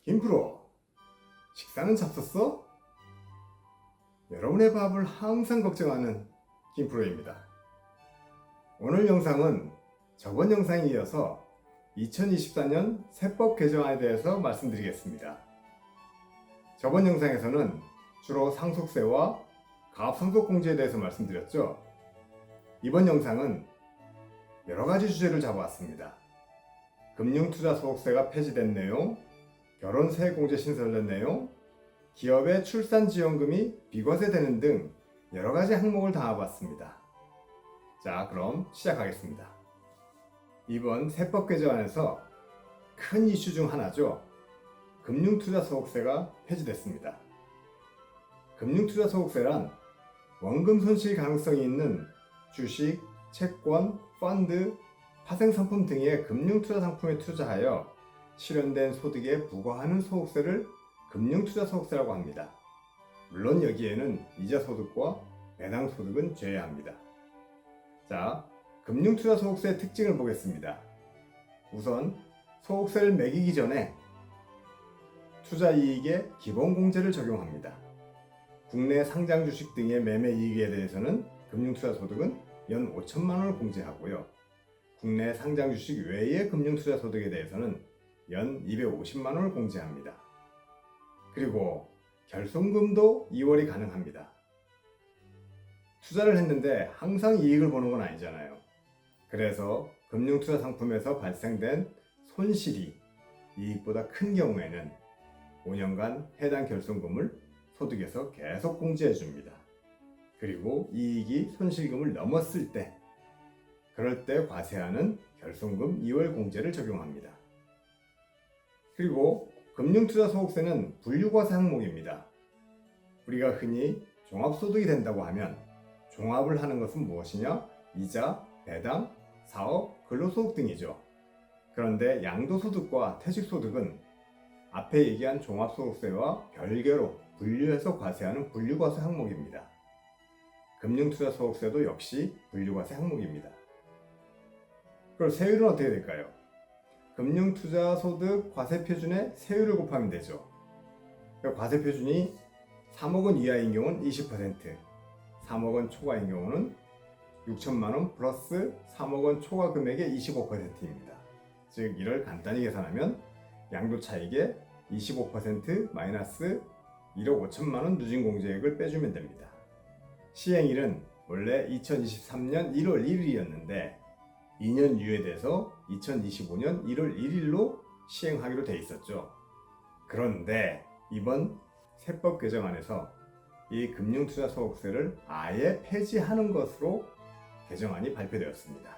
김프로, 식사는 잡섰어? 여러분의 밥을 항상 걱정하는 김프로입니다. 오늘 영상은 저번 영상에 이어서 2024년 세법 개정안에 대해서 말씀드리겠습니다. 저번 영상에서는 주로 상속세와 가압상속공제에 대해서 말씀드렸죠. 이번 영상은 여러가지 주제를 잡아왔습니다. 금융투자소득세가 폐지된 내용, 결혼세액공제 신설된 내용, 기업의 출산지원금이 비과세되는 등 여러가지 항목을 담아봤습니다. 자, 그럼 시작하겠습니다. 이번 세법 개정안에서 큰 이슈 중 하나죠. 금융투자소득세가 폐지됐습니다. 금융투자소득세란 원금 손실 가능성이 있는 주식, 채권, 펀드, 파생상품 등의 금융투자상품에 투자하여 실현된 소득에 부과하는 소득세를 금융투자소득세라고 합니다. 물론 여기에는 이자소득과 배당소득은 제외합니다. 자, 금융투자소득세의 특징을 보겠습니다. 우선 소득세를 매기기 전에 투자이익에 기본공제를 적용합니다. 국내 상장주식 등의 매매이익에 대해서는 금융투자소득은 연 5천만 원을 공제하고요. 국내 상장주식 외의 금융투자소득에 대해서는 연 250만 원을 공제합니다. 그리고 결손금도 2월이 가능합니다. 투자를 했는데 항상 이익을 보는 건 아니잖아요. 그래서 금융투자 상품에서 발생된 손실이 이익보다 큰 경우에는 5년간 해당 결손금을 소득에서 계속 공제해 줍니다. 그리고 이익이 손실금을 넘었을 때, 그럴 때 과세하는 결손금 2월 공제를 적용합니다. 그리고 금융투자소득세는 분류과세 항목입니다. 우리가 흔히 종합소득이 된다고 하면 종합을 하는 것은 무엇이냐? 이자, 배당, 사업, 근로소득 등이죠. 그런데 양도소득과 퇴직소득은 앞에 얘기한 종합소득세와 별개로 분류해서 과세하는 분류과세 항목입니다. 금융투자소득세도 역시 분류과세 항목입니다. 그럼 세율은 어떻게 될까요? 금융투자소득 과세표준에 세율을 곱하면 되죠. 과세표준이 3억 원 이하인 경우는 20%, 3억 원 초과인 경우는 6천만 원 플러스 3억 원 초과 금액의 25%입니다. 즉 이를 간단히 계산하면 양도 차익의 25% 마이너스 1억 5천만 원 누진공제액을 빼주면 됩니다. 시행일은 원래 2023년 1월 1일이었는데 2년 유예돼서 2025년 1월 1일로 시행하기로 돼 있었죠. 그런데 이번 세법 개정안에서 이 금융투자소득세를 아예 폐지하는 것으로 개정안이 발표되었습니다.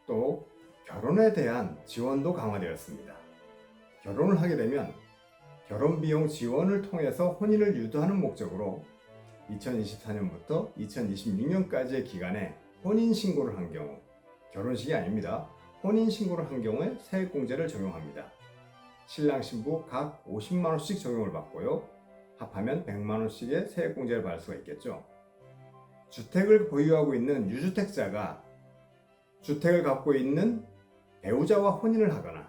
또 결혼에 대한 지원도 강화되었습니다. 결혼을 하게 되면 결혼비용 지원을 통해서 혼인을 유도하는 목적으로 2024년부터 2026년까지의 기간에 혼인신고를 한 경우, 결혼식이 아닙니다. 혼인신고를 한 경우에 세액공제를 적용합니다. 신랑 신부 각 50만 원씩 적용을 받고요. 합하면 100만 원씩의 세액공제를 받을 수가 있겠죠. 주택을 보유하고 있는 유주택자가 주택을 갖고 있는 배우자와 혼인을 하거나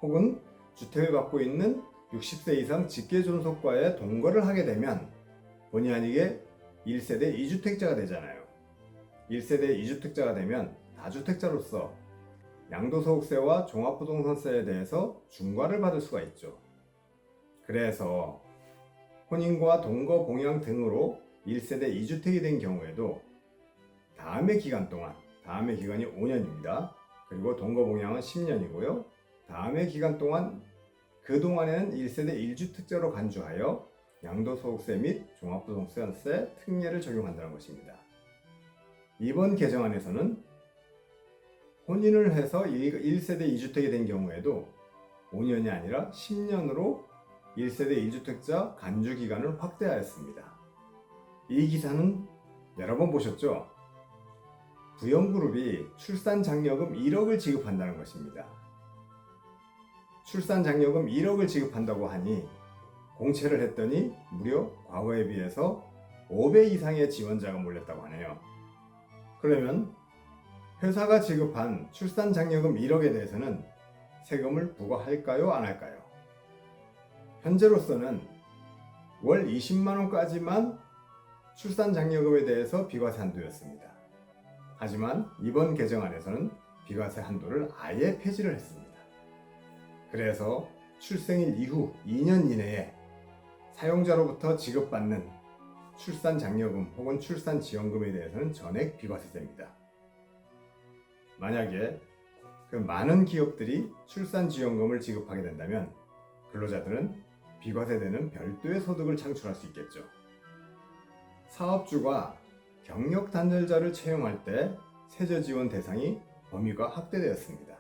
혹은 주택을 갖고 있는 60세 이상 직계존속과의 동거를 하게 되면 본의 아니게 1세대 2주택자가 되잖아요. 1세대 2주택자가 되면 다주택자로서 양도소득세와 종합부동산세에 대해서 중과를 받을 수가 있죠. 그래서 혼인과 동거 봉양 등으로 1세대 2주택이 된 경우에도 다음의 기간 동안, 다음의 기간이 5년입니다. 그리고 동거 봉양은 10년이고요. 다음의 기간 동안 그동안에는 1세대 1주택자로 간주하여 양도소득세 및 종합부동산세 특례를 적용한다는 것입니다. 이번 개정안에서는 혼인을 해서 1세대 2주택이 된 경우에도 5년이 아니라 10년으로 1세대 1주택자 간주기간을 확대하였습니다. 이 기사는 여러 번 보셨죠? 부영그룹이 출산장려금 1억을 지급한다는 것입니다. 출산장려금 1억을 지급한다고 하니 공채를 했더니 무려 과거에 비해서 5배 이상의 지원자가 몰렸다고 하네요. 그러면 회사가 지급한 출산장려금 1억에 대해서는 세금을 부과할까요? 안 할까요? 현재로서는 월 20만 원까지만 출산장려금에 대해서 비과세 한도였습니다. 하지만 이번 개정안에서는 비과세 한도를 아예 폐지를 했습니다. 그래서 출생일 이후 2년 이내에 사용자로부터 지급받는 출산장려금 혹은 출산지원금에 대해서는 전액 비과세됩니다. 만약에 그 많은 기업들이 출산지원금을 지급하게 된다면 근로자들은 비과세되는 별도의 소득을 창출할 수 있겠죠. 사업주가 경력 단절자를 채용할 때 세제 지원 대상이 범위가 확대되었습니다.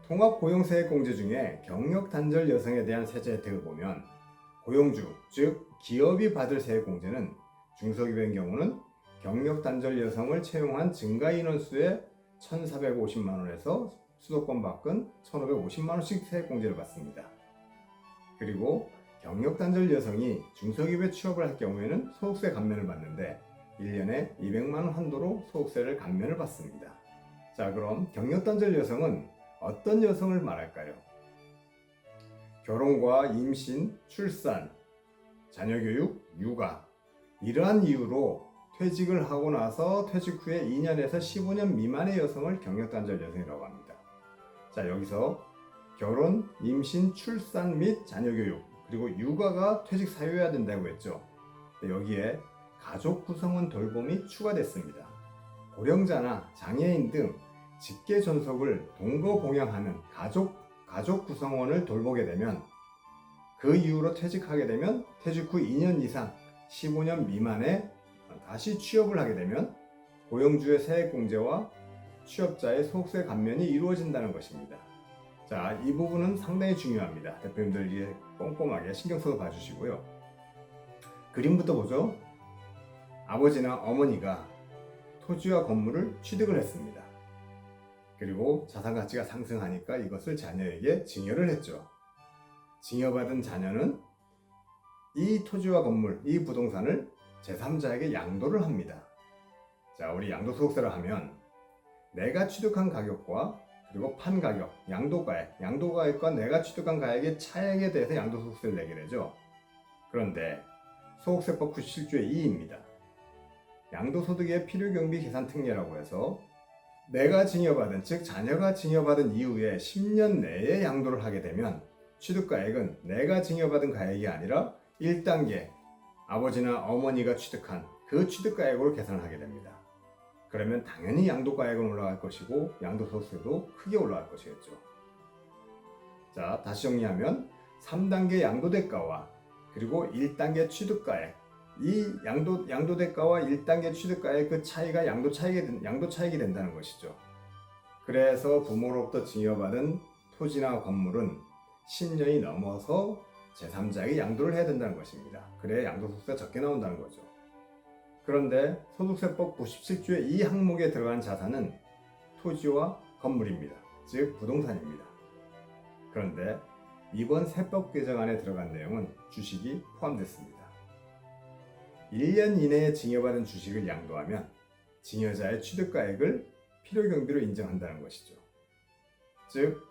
통합고용세액공제 중에 경력 단절 여성에 대한 세제 혜택을 보면 고용주, 즉 기업이 받을 세액공제는 중소기업의 경우는 경력 단절 여성을 채용한 증가 인원수의 1,450만 원에서 수도권 밖은 1,550만 원씩 세액공제를 받습니다. 그리고 경력 단절 여성이 중소기업에 취업을 할 경우에는 소득세 감면을 받는데 1년에 200만 원 한도로 소득세를 감면을 받습니다. 자, 그럼 경력 단절 여성은 어떤 여성을 말할까요? 결혼과 임신, 출산, 자녀교육, 육아 이러한 이유로 퇴직을 하고 나서 퇴직 후에 2년에서 15년 미만의 여성을 경력단절 여성이라고 합니다. 자, 여기서 결혼, 임신, 출산 및 자녀교육 그리고 육아가 퇴직 사유여야 된다고 했죠. 여기에 가족 구성원 돌봄이 추가됐습니다. 고령자나 장애인 등 직계 존속을 동거봉양하는 가족 구성원을 돌보게 되면 그 이후로 퇴직하게 되면 퇴직 후 2년 이상 15년 미만에 다시 취업을 하게 되면 고용주의 세액공제와 취업자의 소득세 감면이 이루어진다는 것입니다. 자, 이 부분은 상당히 중요합니다. 대표님들 이해 꼼꼼하게 신경 써서 봐주시고요. 그림부터 보죠. 아버지나 어머니가 토지와 건물을 취득을 했습니다. 그리고 자산 가치가 상승하니까 이것을 자녀에게 증여를 했죠. 증여받은 자녀는 이 토지와 건물, 이 부동산을 제3자에게 양도를 합니다. 자, 우리 양도소득세를 하면 내가 취득한 가격과 그리고 판 가격, 양도가액과 내가 취득한 가액의 차액에 대해서 양도소득세를 내게 되죠. 그런데 소득세법 97조의 2입니다. 양도소득의 필요경비 계산 특례라고 해서 내가 증여받은, 즉 자녀가 증여받은 이후에 10년 내에 양도를 하게 되면 취득가액은 내가 증여받은 가액이 아니라 1단계 아버지나 어머니가 취득한 그 취득가액으로 계산을 하게 됩니다. 그러면 당연히 양도가액은 올라갈 것이고 양도소득세도 크게 올라갈 것이겠죠. 자, 다시 정리하면 3단계 양도대가와 그리고 1단계 취득가액, 이 양도대가와 1단계 취득가액 그 차이가 양도 차익이 된다는 것이죠. 그래서 부모로부터 증여받은 토지나 건물은 10년이 넘어서 제3자에게 양도를 해야 된다는 것입니다. 그래야 양도소득세가 적게 나온다는 거죠. 그런데 소득세법 97조의 이 항목에 들어간 자산은 토지와 건물입니다. 즉 부동산입니다. 그런데 이번 세법 개정안에 들어간 내용은 주식이 포함됐습니다. 1년 이내에 증여받은 주식을 양도하면 증여자의 취득가액을 필요경비로 인정한다는 것이죠. 즉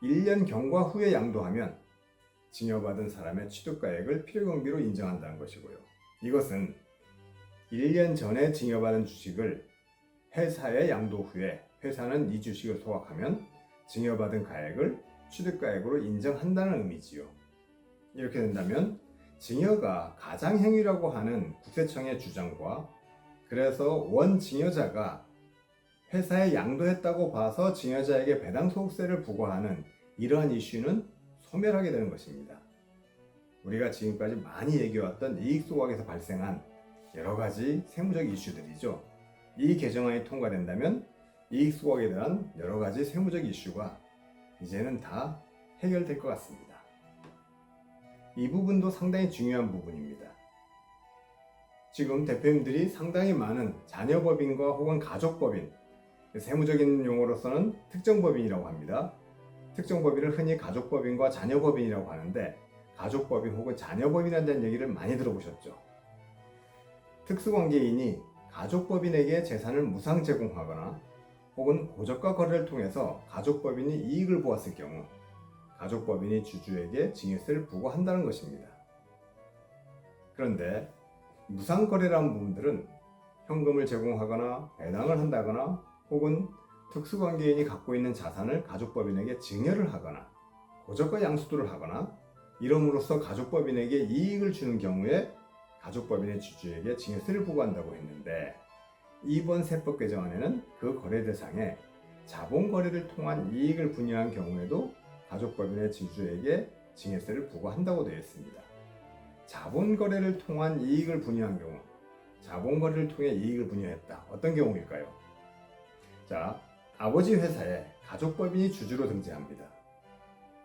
1년 경과 후에 양도하면 증여받은 사람의 취득가액을 필요경비로 인정한다는 것이고요. 이것은 1년 전에 증여받은 주식을 회사에 양도 후에 회사는 이 주식을 소각하면 증여받은 가액을 취득가액으로 인정한다는 의미지요. 이렇게 된다면 증여가 가장행위라고 하는 국세청의 주장과 그래서 원 증여자가 회사에 양도했다고 봐서 증여자에게 배당소득세를 부과하는 이러한 이슈는 소멸하게 되는 것입니다. 우리가 지금까지 많이 얘기해왔던 이익소각에서 발생한 여러 가지 세무적 이슈들이죠. 이 개정안이 통과된다면 이익소각에 대한 여러 가지 세무적 이슈가 이제는 다 해결될 것 같습니다. 이 부분도 상당히 중요한 부분입니다. 지금 대표님들이 상당히 많은 자녀법인과 혹은 가족법인, 세무적인 용어로서는 특정법인이라고 합니다. 특정법인을 흔히 가족법인과 자녀법인이라고 하는데 가족법인 혹은 자녀법인이라는 얘기를 많이 들어보셨죠. 특수관계인이 가족법인에게 재산을 무상 제공하거나 혹은 고저가 거래를 통해서 가족법인이 이익을 보았을 경우 가족법인이 주주에게 증여세를 부과한다는 것입니다. 그런데 무상거래라는 부분들은 현금을 제공하거나 배당을 한다거나 혹은 특수관계인이 갖고 있는 자산을 가족법인에게 증여를 하거나 고저가 양수도를 하거나 이름으로써 가족법인에게 이익을 주는 경우에 가족법인의 주주에게 증여세를 부과한다고 했는데, 이번 세법 개정안에는 그 거래 대상에 자본거래를 통한 이익을 분유한 경우에도 가족법인의 주주에게 증여세를 부과한다고 되어 있습니다. 자본거래를 통한 이익을 분유한 경우, 자본거래를 통해 이익을 분유했다. 어떤 경우일까요? 자, 아버지 회사에 가족법인이 주주로 등재합니다.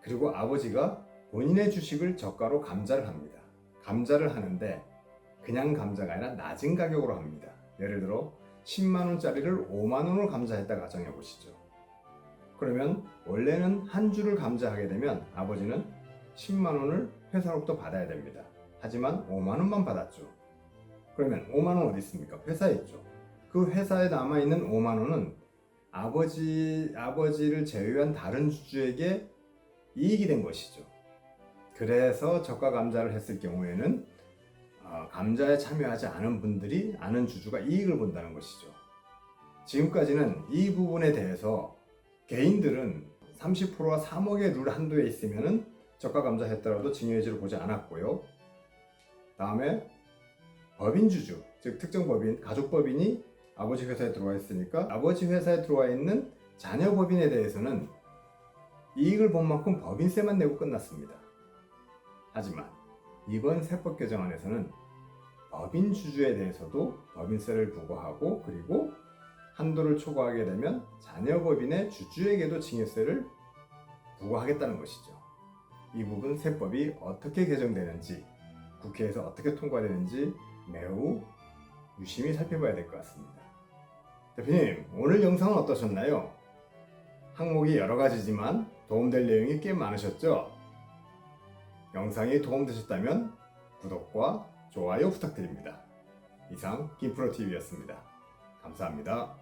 그리고 아버지가 본인의 주식을 저가로 감자를 합니다. 감자를 하는데 그냥 감자가 아니라 낮은 가격으로 합니다. 예를 들어 10만원짜리를 5만원으로 감자했다 가정해 보시죠. 그러면 원래는 한 주를 감자하게 되면 아버지는 10만원을 회사로부터 받아야 됩니다. 하지만 5만원만 받았죠. 그러면 5만원 어디 있습니까? 회사에 있죠. 그 회사에 남아있는 5만원은 아버지를 제외한 다른 주주에게 이익이 된 것이죠. 그래서 저가 감자를 했을 경우에는 감자에 참여하지 않은 분들이, 아는 주주가 이익을 본다는 것이죠. 지금까지는 이 부분에 대해서 개인들은 30%와 3억의 룰 한도에 있으면 저가 감자 했더라도 증여해지를 보지 않았고요. 다음에 법인 주주, 즉 특정 법인, 가족법인이 아버지 회사에 들어와 있으니까 아버지 회사에 들어와 있는 자녀 법인에 대해서는 이익을 본 만큼 법인세만 내고 끝났습니다. 하지만 이번 세법 개정안에서는 법인 주주에 대해서도 법인세를 부과하고, 그리고 한도를 초과하게 되면 자녀 법인의 주주에게도 증여세를 부과하겠다는 것이죠. 이 부분 세법이 어떻게 개정되는지, 국회에서 어떻게 통과되는지 매우 유심히 살펴봐야 될 것 같습니다. 대표님, 오늘 영상은 어떠셨나요? 항목이 여러 가지지만 도움될 내용이 꽤 많으셨죠? 영상이 도움되셨다면 구독과 좋아요 부탁드립니다. 이상 김프로TV였습니다. 감사합니다.